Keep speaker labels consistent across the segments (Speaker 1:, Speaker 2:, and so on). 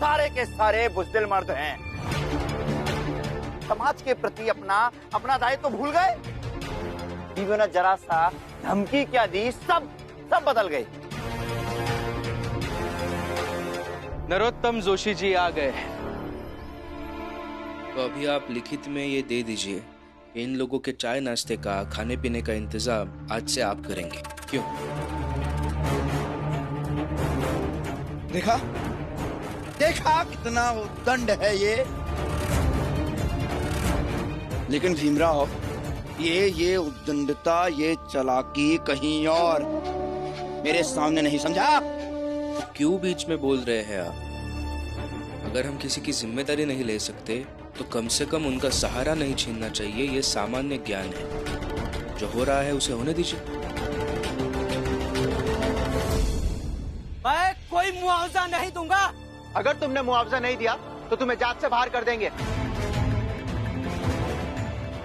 Speaker 1: सारे के सारे बुज़दिल मर्द हैं। समाज के प्रति अपना दायित्व तो भूल गए। बीवी ने जरा सा धमकी क्या दी, सब बदल गए।
Speaker 2: नरोत्तम जोशी जी आ गए हैं। तो अभी आप लिखित में ये दे दीजिए, इन लोगों के चाय नाश्ते का, खाने पीने का इंतजाम आज से आप करेंगे। क्यों?
Speaker 3: देखा कितना दंड है ये। लेकिन भीमराव, ये उद्दंडता, ये चालाकी कहीं और मेरे सामने नहीं, समझा?
Speaker 2: क्यों बीच में बोल रहे हैं आप? अगर हम किसी की जिम्मेदारी नहीं ले सकते तो कम से कम उनका सहारा नहीं छीनना चाहिए, ये सामान्य ज्ञान है। जो हो रहा है उसे होने दीजिए।
Speaker 4: मैं कोई मुआवजा नहीं दूंगा।
Speaker 5: अगर तुमने मुआवजा नहीं दिया तो तुम्हें जात से बाहर कर देंगे।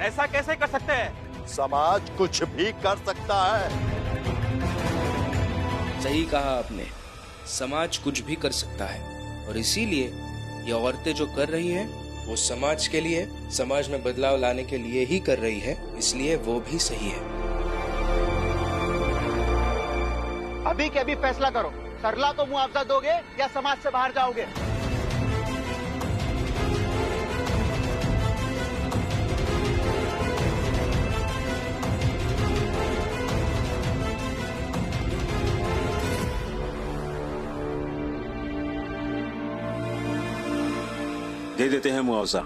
Speaker 6: ऐसा कैसे कर सकते हैं?
Speaker 7: समाज कुछ भी कर सकता है।
Speaker 2: सही कहा आपने, समाज कुछ भी कर सकता है, और इसीलिए ये औरतें जो कर रही हैं वो समाज के लिए, समाज में बदलाव लाने के लिए ही कर रही है, इसलिए वो भी सही है।
Speaker 5: अभी के अभी फैसला करो, सरला को मुआवजा दोगे या समाज से बाहर जाओगे?
Speaker 7: दे देते हैं मुआवजा।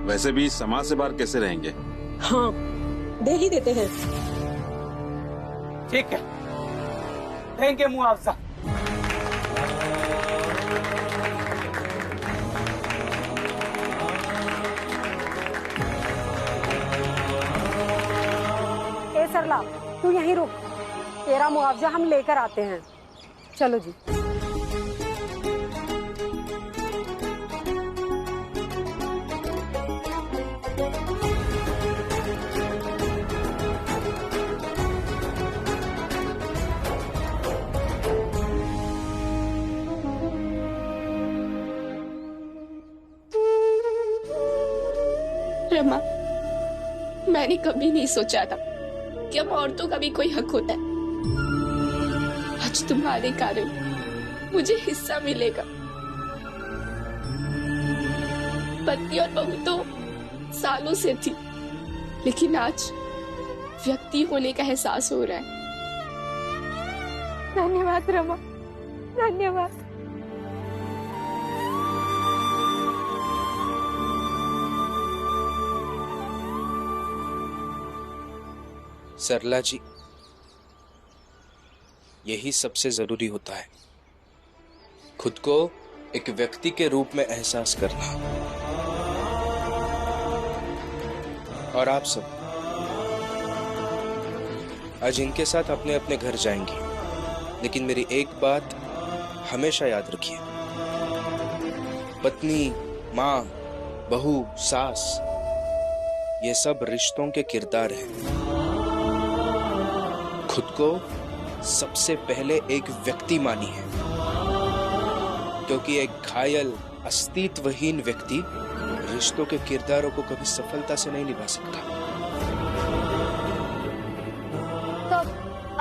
Speaker 7: वैसे भी समाज से बाहर कैसे रहेंगे?
Speaker 8: हाँ, दे ही देते हैं।
Speaker 4: ठीक है, देंगे मुआवजा।
Speaker 8: ए सरला, तू यहीं रुक, तेरा मुआवजा हम लेकर आते हैं। चलो जी।
Speaker 9: रमा, मैंने कभी नहीं सोचा था कि अब औरतों का भी कोई हक होता है। आज तुम्हारे कारण मुझे हिस्सा मिलेगा। पति और बहू तो सालों से थी, लेकिन आज व्यक्ति होने का एहसास हो रहा है। धन्यवाद रमा, धन्यवाद।
Speaker 2: सरला जी, यही सबसे जरूरी होता है, खुद को एक व्यक्ति के रूप में एहसास करना। और आप सब आज इनके साथ अपने अपने घर जाएंगे, लेकिन मेरी एक बात हमेशा याद रखिए, पत्नी, माँ, बहू, सास, ये सब रिश्तों के किरदार हैं। खुद को सबसे पहले एक व्यक्ति मानिए, क्योंकि एक घायल, अस्तित्वहीन व्यक्ति रिश्तों के किरदारों को कभी सफलता से नहीं निभा सकता।
Speaker 10: तो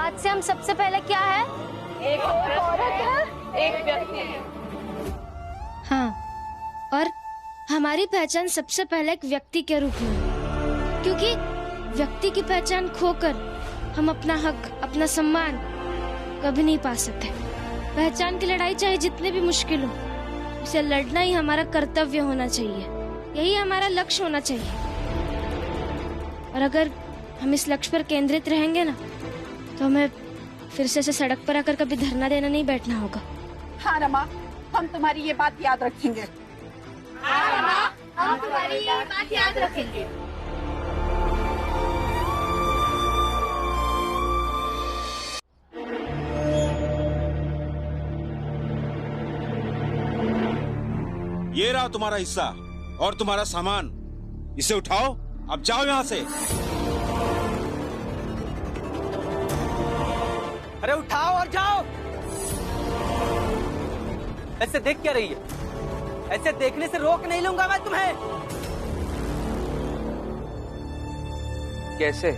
Speaker 10: आज से हम सबसे पहले क्या है?
Speaker 9: एक औरत है, एक व्यक्ति है।
Speaker 10: हाँ, और हमारी पहचान सबसे पहले एक व्यक्ति के रूप में, क्योंकि व्यक्ति की पहचान खोकर हम अपना हक, अपना सम्मान कभी नहीं पा सकते। पहचान की लड़ाई चाहे जितने भी मुश्किल हो, उसे लड़ना ही हमारा कर्तव्य होना चाहिए, यही हमारा लक्ष्य होना चाहिए। और अगर हम इस लक्ष्य पर केंद्रित रहेंगे ना, तो हमें फिर से सड़क पर आकर कभी धरना देना नहीं बैठना होगा।
Speaker 8: हाँ रमा, हम तुम्हारी ये बात याद रखेंगे।
Speaker 10: हाँ रमा, हम तुम्हारी ये बात याद रखेंगे।
Speaker 7: ये रहा तुम्हारा हिस्सा और तुम्हारा सामान, इसे उठाओ, अब जाओ यहाँ से।
Speaker 4: अरे उठाओ और जाओ। ऐसे देख क्या रही है? ऐसे देखने से रोक नहीं लूंगा मैं तुम्हें।
Speaker 2: कैसे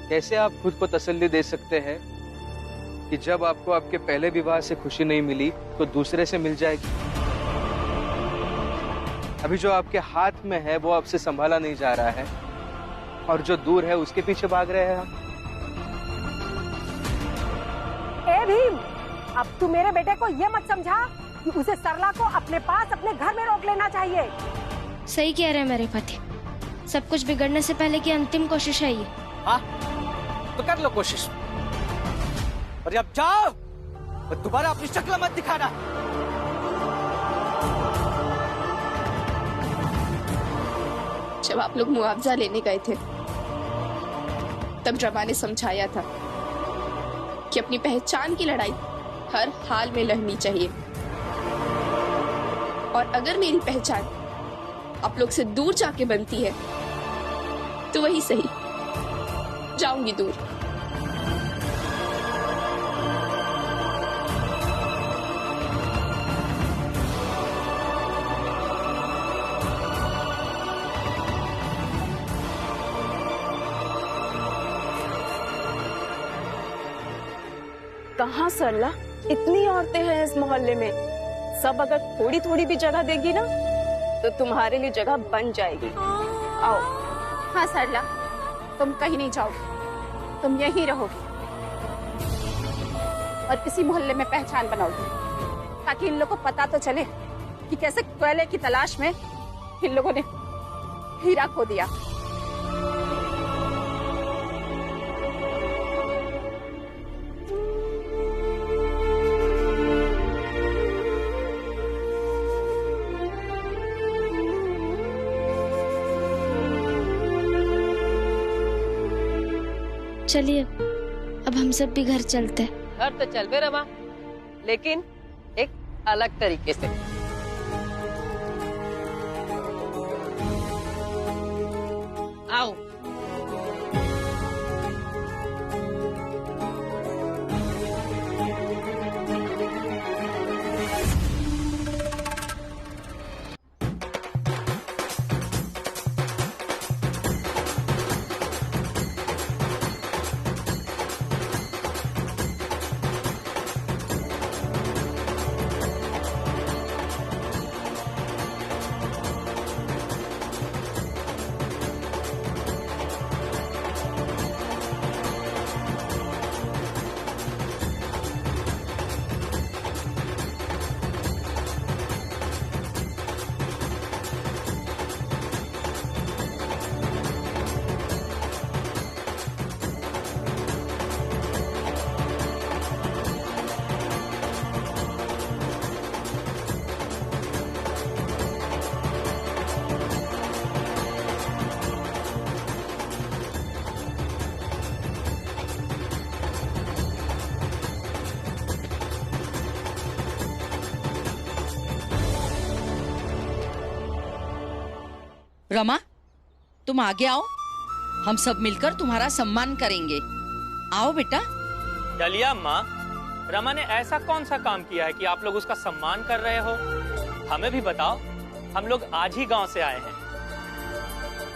Speaker 2: कैसे आप खुद को तसल्ली दे सकते हैं कि जब आपको आपके पहले विवाह से खुशी नहीं मिली तो दूसरे से मिल जाएगी? अभी जो आपके हाथ में है वो आपसे संभाला नहीं जा रहा है और जो दूर है उसके पीछे भाग रहे हैं आप।
Speaker 8: ए भीम, अब तू मेरे बेटे को ये मत समझा कि उसे सरला को अपने पास अपने घर में रोक लेना चाहिए।
Speaker 10: सही कह रहे हैं मेरे पति, सब कुछ बिगड़ने से पहले की अंतिम कोशिश है ये।
Speaker 4: हाँ तो कर लो कोशिश, और अब जाओ और दोबारा अपनी शक्ल मत दिखाना।
Speaker 9: जब आप लोग मुआवजा लेने गए थे तब रमा ने समझाया था कि अपनी पहचान की लड़ाई हर हाल में लड़नी चाहिए, और अगर मेरी पहचान आप लोग से दूर जाके बनती है तो वही सही, जाऊंगी दूर।
Speaker 11: कहाँ सरला, इतनी औरतें हैं इस मोहल्ले में, सब अगर थोड़ी थोड़ी भी जगह देगी ना तो तुम्हारे लिए जगह बन जाएगी। आओ।
Speaker 9: हाँ सरला, तुम कहीं नहीं जाओ, तुम यहीं रहोगी और इसी मोहल्ले में पहचान बनाओगी, ताकि इन लोगों को पता तो चले कि कैसे कोयले की तलाश में इन लोगों ने हीरा खो दिया।
Speaker 10: चलिए अब हम सब भी घर चलते हैं।
Speaker 11: घर तो चल बे रमा, लेकिन एक अलग तरीके से। आओ।
Speaker 12: रमा, तुम आगे आओ, हम सब मिलकर तुम्हारा सम्मान करेंगे। आओ बेटा।
Speaker 6: चलिए अम्मा, रमा ने ऐसा कौन सा काम किया है कि आप लोग उसका सम्मान कर रहे हो? हमें भी बताओ, हम लोग आज ही गांव से आए हैं।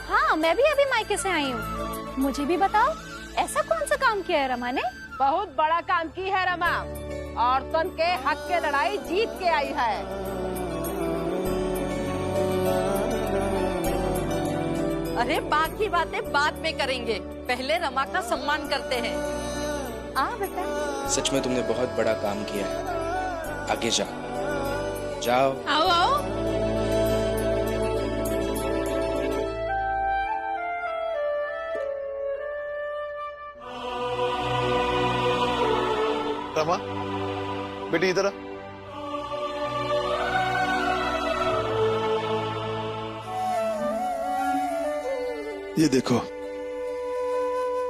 Speaker 11: हाँ, मैं भी अभी मायके से आई हूँ। मुझे भी बताओ, ऐसा कौन सा काम किया है रमा ने?
Speaker 8: बहुत बड़ा काम की है रमा, औरतों के हक के लड़ाई जीत के आई है।
Speaker 12: अरे बाकी बातें बाद में करेंगे, पहले रमा का सम्मान करते हैं। आ बेटा।
Speaker 2: सच में तुमने बहुत बड़ा काम किया है, आगे जाओ जाओ।
Speaker 9: आओ आओ।
Speaker 13: रमा, बेटी इधर आ। ये देखो,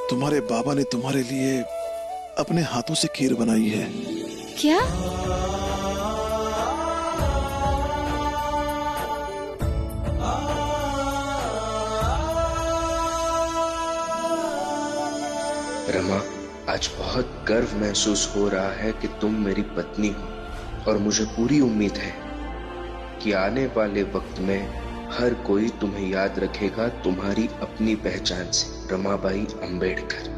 Speaker 13: तुम्हारे बाबा ने तुम्हारे लिए अपने हाथों से खीर बनाई है।
Speaker 10: क्या?
Speaker 2: रमा, आज बहुत गर्व महसूस हो रहा है कि तुम मेरी पत्नी हो और मुझे पूरी उम्मीद है कि आने वाले वक्त में हर कोई तुम्हें याद रखेगा तुम्हारी अपनी पहचान से। रमाबाई अंबेडकर।